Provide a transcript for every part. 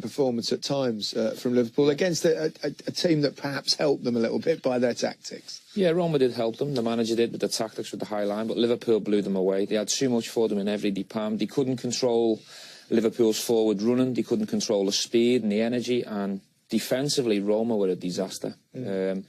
performance at times from Liverpool against a team that perhaps helped them a little bit by their tactics. Yeah, Roma did help them. The manager did with the tactics, with the high line, but Liverpool blew them away. They had too much for them in every department. They couldn't control Liverpool's forward running. They couldn't control the speed and the energy. And defensively, Roma were a disaster. Although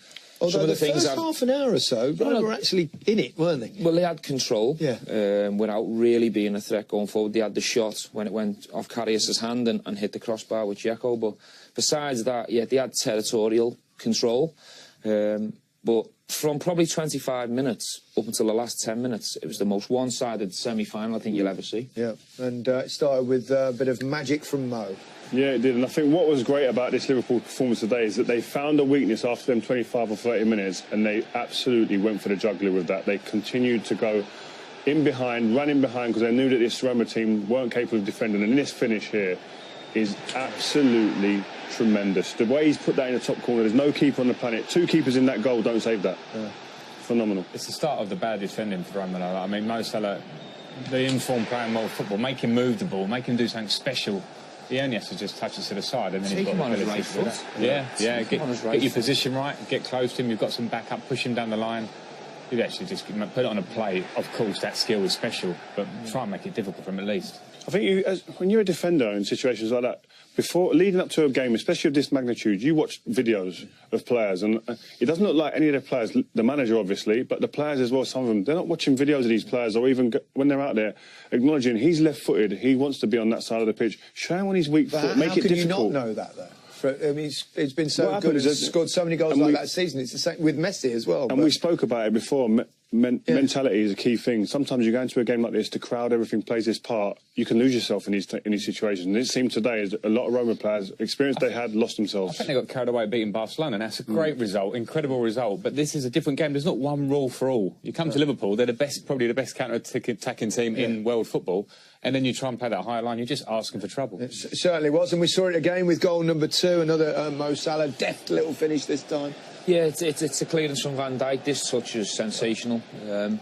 some of the things first half an hour or so, Roma were actually in it, weren't they? Well, they had control, yeah. Without really being a threat going forward. They had the shot when it went off Karius's hand and hit the crossbar with Dzeko. But besides that, yeah, they had territorial control. But from probably 25 minutes up until the last 10 minutes, it was the most one-sided semi-final I think you'll ever see. Yeah, and it started with a bit of magic from Mo. Yeah, it did. And I think what was great about this Liverpool performance today is that they found a weakness after them 25 or 30 minutes, and they absolutely went for the jugular with that. They continued to go in behind, run in behind, because they knew that this Roma team weren't capable of defending. And this finish here is absolutely tremendous. The way he's put that in the top corner, there's no keeper on the planet. Two keepers in that goal don't save that. Yeah. Phenomenal. It's the start of the bad defending for Roma. I mean, Mo Salah, the informed playing more football, make him move the ball, make him do something special. He only has to just touch it to the side, and then he's got the ability to do that. Yeah, get your position right, get close to him. You've got some backup, push him down the line. You actually just put it on a play. Of course, that skill is special, but try and make it difficult for him at least. I think when you're a defender in situations like that, leading up to a game, especially of this magnitude, you watch videos of players, and it doesn't look like any of the players, the manager obviously, but the players as well, some of them, they're not watching videos of these players, or even when they're out there, acknowledging he's left-footed, he wants to be on that side of the pitch. Show him on his weak foot, make it difficult. How can you not know that, though? I mean, he's been so good, he's scored so many goals like that season. It's the same with Messi as well. And we spoke about it before. Mentality is a key thing. Sometimes you go into a game like this, the crowd, everything plays its part. You can lose yourself in these situations. And it seemed today as a lot of Roma players, experience they had, lost themselves. I think they got carried away beating Barcelona, and that's a great result, incredible result. But this is a different game. There's not one rule for all. You come to Liverpool, they're probably the best counter-attacking team in world football. And then you try and play that high line, you're just asking for trouble. It certainly was, and we saw it again with goal number 2, another Mo Salah, deft little finish this time. Yeah, it's a clearance from Van Dijk. This touch is sensational. Then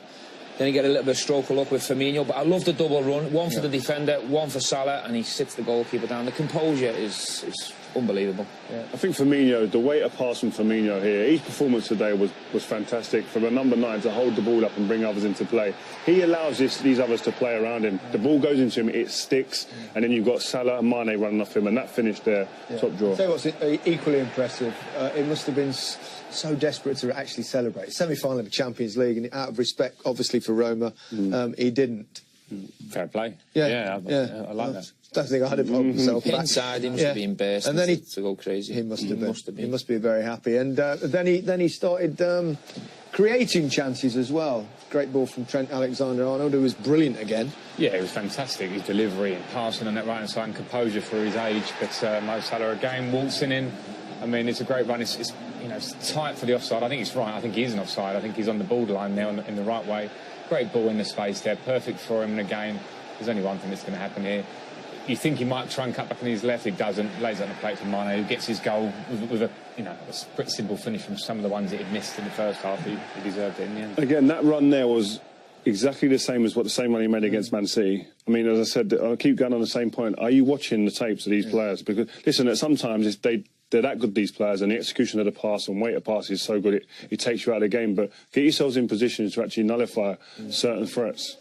you get a little bit of stroke of luck with Firmino, but I love the double run. One for the defender, one for Salah, and he sits the goalkeeper down. The composure is unbelievable. Yeah. I think Firmino, the weight of pass from Firmino here, his performance today was fantastic. For the number 9 to hold the ball up and bring others into play, he allows these others to play around him. The ball goes into him, it sticks, and then you've got Salah and Mane running off him, and that finish there, top draw. I'll tell you what's equally impressive, it must have been so desperate to actually celebrate. Semi-final of the Champions League, and out of respect, obviously, for Roma, he didn't. Fair play. Yeah, I like that. Don't think I had a problem myself. Inside, he must have been burst and then to go crazy. He must have been. He must be very happy. And then he started creating chances as well. Great ball from Trent Alexander-Arnold, who was brilliant again. Yeah, it was fantastic. His delivery and passing on that right-hand side and composure for his age. But Mo Salah again waltzing in. I mean, it's a great run. It's tight for the offside. I think it's right. I think he is an offside. I think he's on the borderline now in the right way. Great ball in the space there. Perfect for him. And again, there's only one thing that's going to happen here. You think he might try and cut back on his left, he doesn't. Lays it on the plate for Mane, who gets his goal with a pretty simple finish from some of the ones that he'd missed in the first half. He deserved it in the end. Again, that run there was exactly the same as the same run he made against Man City. I mean, as I said, I'll keep going on the same point. Are you watching the tapes of these players? Because listen, sometimes they're that good, these players, and the execution of the pass and weight of pass is so good it takes you out of the game. But get yourselves in positions to actually nullify certain threats.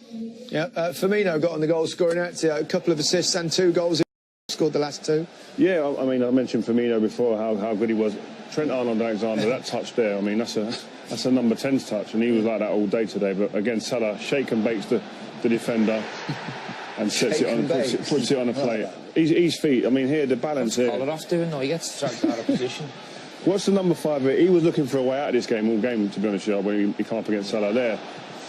Yeah, Firmino got on the goal scoring act, a couple of assists and 2 goals. He scored the last 2. Yeah, I mean, I mentioned Firmino before, how good he was. Trent Alexander-Arnold, that touch there, I mean, that's a number 10's touch, and he was like that all day today. But again, Salah shake and bakes the defender. And sets it on, puts it on a plate. His feet, I mean, here, the balance here. Collar off doing, no, he gets dragged out of position. What's the number 5 here? He was looking for a way out of this game all game, to be honest with you, when he came up against Salah there.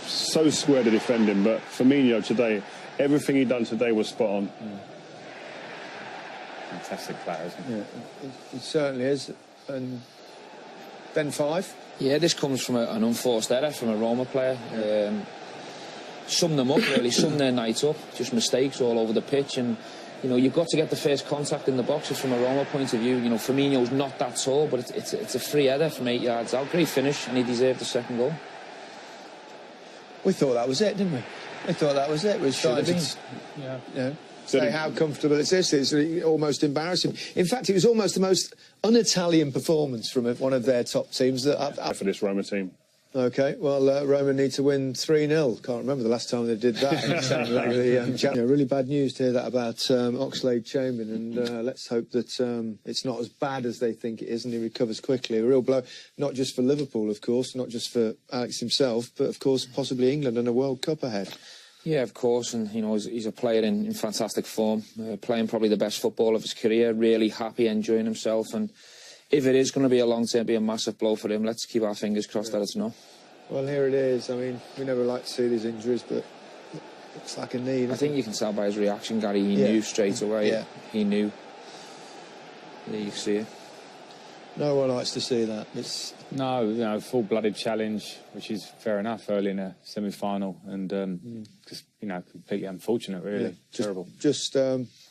So square to defend him, but Firmino today, everything he done today was spot on. Fantastic player, isn't he? Yeah, it certainly is. And then 5? Yeah, this comes from an unforced error from a Roma player. Sum them up, really, sum their night up. Just mistakes all over the pitch, and you've got to get the first contact in the boxes from a Roma point of view. Firmino's not that tall, but it's a free header from 8 yards out. Great finish, and he deserved the second goal. We thought that was it, didn't we? We thought that was it. We started say how comfortable it's this. It's almost embarrassing. In fact, it was almost the most un-Italian performance from one of their top teams for this Roma team. OK, well, Roma need to win 3-0. Can't remember the last time they did that. Really bad news to hear that about Oxlade-Chamberlain, and let's hope that it's not as bad as they think it is and he recovers quickly. A real blow, not just for Liverpool, of course, not just for Alex himself, but, of course, possibly England and a World Cup ahead. Yeah, of course, and, you know, he's a player in fantastic form, playing probably the best football of his career, really happy, enjoying himself, and if it is going to be a long term, be a massive blow for him, let's keep our fingers crossed that it's not. Well, here it is. I mean, we never like to see these injuries, but it looks like a knee. I think you can tell by his reaction, Gary. He knew straight away. Yeah. He knew. There you see it. No one likes to see that. It's no, full-blooded challenge, which is fair enough early in a semi-final, and just completely unfortunate, really. Terrible. Just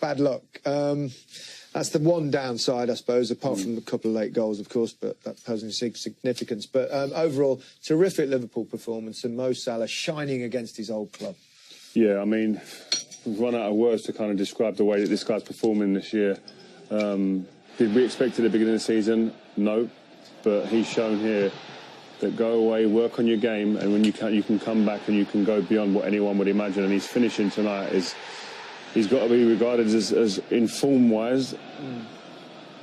bad luck. That's the one downside, I suppose, apart from a couple of late goals, of course, but that posing significance. But overall, terrific Liverpool performance, and Mo Salah shining against his old club. Yeah, I mean, we've run out of words to kind of describe the way that this guy's performing this year. Did we expect it at the beginning of the season? No, but he's shown here that go away, work on your game, and when you can come back and you can go beyond what anyone would imagine. And his finishing tonight he's got to be regarded as in form-wise,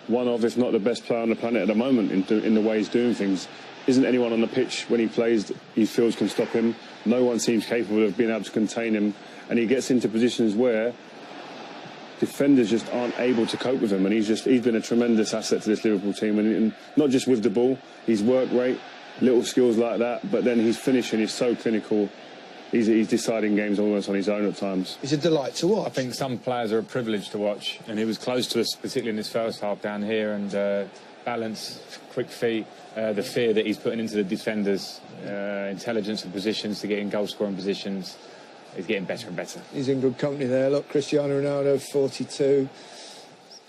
one of, if not the best player on the planet at the moment in the way he's doing things. Isn't anyone on the pitch when he plays he feels can stop him. No one seems capable of being able to contain him, and he gets into positions where defenders just aren't able to cope with him, and he's been a tremendous asset to this Liverpool team, and not just with the ball, his work rate, little skills like that, but then his finishing is so clinical. He's deciding games almost on his own at times. It's a delight to watch. I think some players are a privilege to watch, and he was close to us, particularly in his first half down here, and balance, quick feet, the fear that he's putting into the defenders, intelligence of positions to get in goal-scoring positions. He's getting better and better. He's in good company there. Look, Cristiano Ronaldo, 42.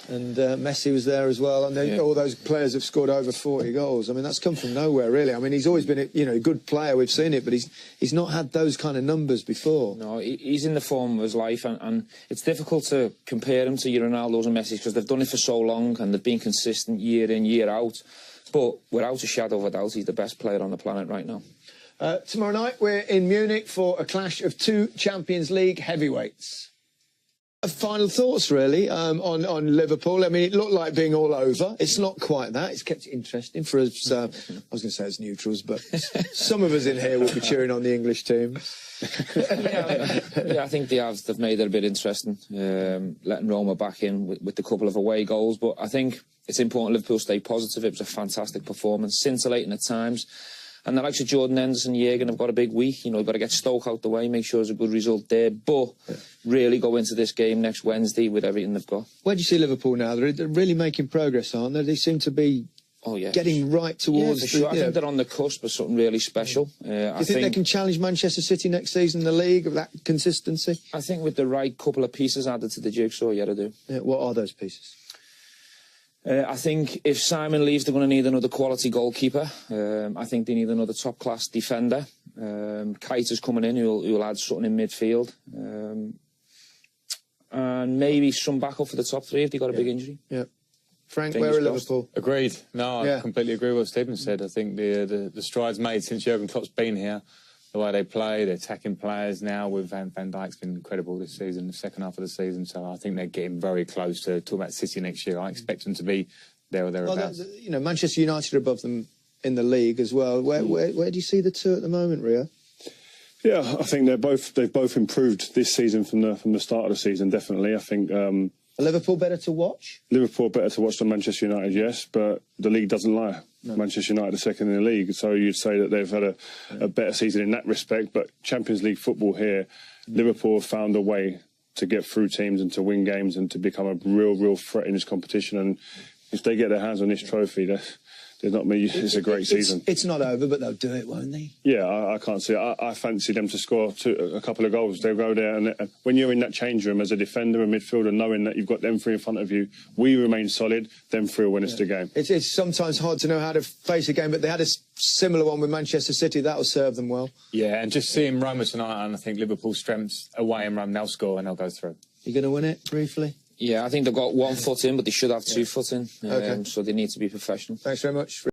And Messi was there as well. And all those players have scored over 40 goals. I mean, that's come from nowhere, really. I mean, he's always been a good player. We've seen it, but he's not had those kind of numbers before. No, he's in the form of his life, and it's difficult to compare him to your Ronaldos and Messi because they've done it for so long and they've been consistent year in, year out. But without a shadow of a doubt, he's the best player on the planet right now. Tomorrow night, we're in Munich for a clash of two Champions League heavyweights. Final thoughts, really, on Liverpool. I mean, it looked like being all over. It's not quite that. It's kept it interesting for us. I was going to say as neutrals, but some of us in here will be cheering on the English team. I think they've made it a bit interesting, letting Roma back in with a couple of away goals. But I think it's important Liverpool stay positive. It was a fantastic performance, scintillating at times. And the likes of Jordan Henderson, Jürgen have got a big week. You know, they've got to get Stoke out the way, make sure there's a good result there. But really go into this game next Wednesday with everything they've got. Where do you see Liverpool now? They're really making progress, aren't they? They seem to be getting right towards... Yeah, for sure. I think they're on the cusp of something really special. Do you think they can challenge Manchester City next season in the league with that consistency? I think with the right couple of pieces added to the jigsaw, I do. Yeah, what are those pieces? I think if Simon leaves, they're going to need another quality goalkeeper. I think they need another top-class defender. Keita's coming in, who'll add something in midfield. And maybe some backup for the top three if they got a big injury. Yeah. Frank, where are Liverpool? Agreed. No, I completely agree with what Stephen said. I think the strides made since Jurgen Klopp's been here, the way they play, they're attacking players now with Van Dijk's been incredible this season, the second half of the season. So I think they're getting very close to talk about City next year. I expect them to be there or thereabouts. Well, Manchester United are above them in the league as well. Where do you see the two at the moment, Rio? Yeah, I think they've both improved this season from the start of the season. Definitely, I think. Are Liverpool better to watch? Liverpool better to watch than Manchester United, yes, but the league doesn't lie. No. Manchester United are second in the league, so you'd say that they've had a better season in that respect. But Champions League football here, Liverpool have found a way to get through teams and to win games and to become a real threat in this competition. And if they get their hands on this trophy, it's a great season. It's not over, but they'll do it, won't they? Yeah, I can't see it. I fancy them to score a couple of goals. They'll go there, and when you're in that change room as a defender and midfielder, knowing that you've got them three in front of you, we remain solid, them three will win us the game. It's sometimes hard to know how to face a game, but they had a similar one with Manchester City. That'll serve them well. Yeah, and just seeing Roma tonight, and I think Liverpool's strengths away in Rome, they'll score and they'll go through. You going to win it briefly? Yeah, I think they've got 1 foot in, but they should have 2 foot in. Okay. So they need to be professional. Thanks very much.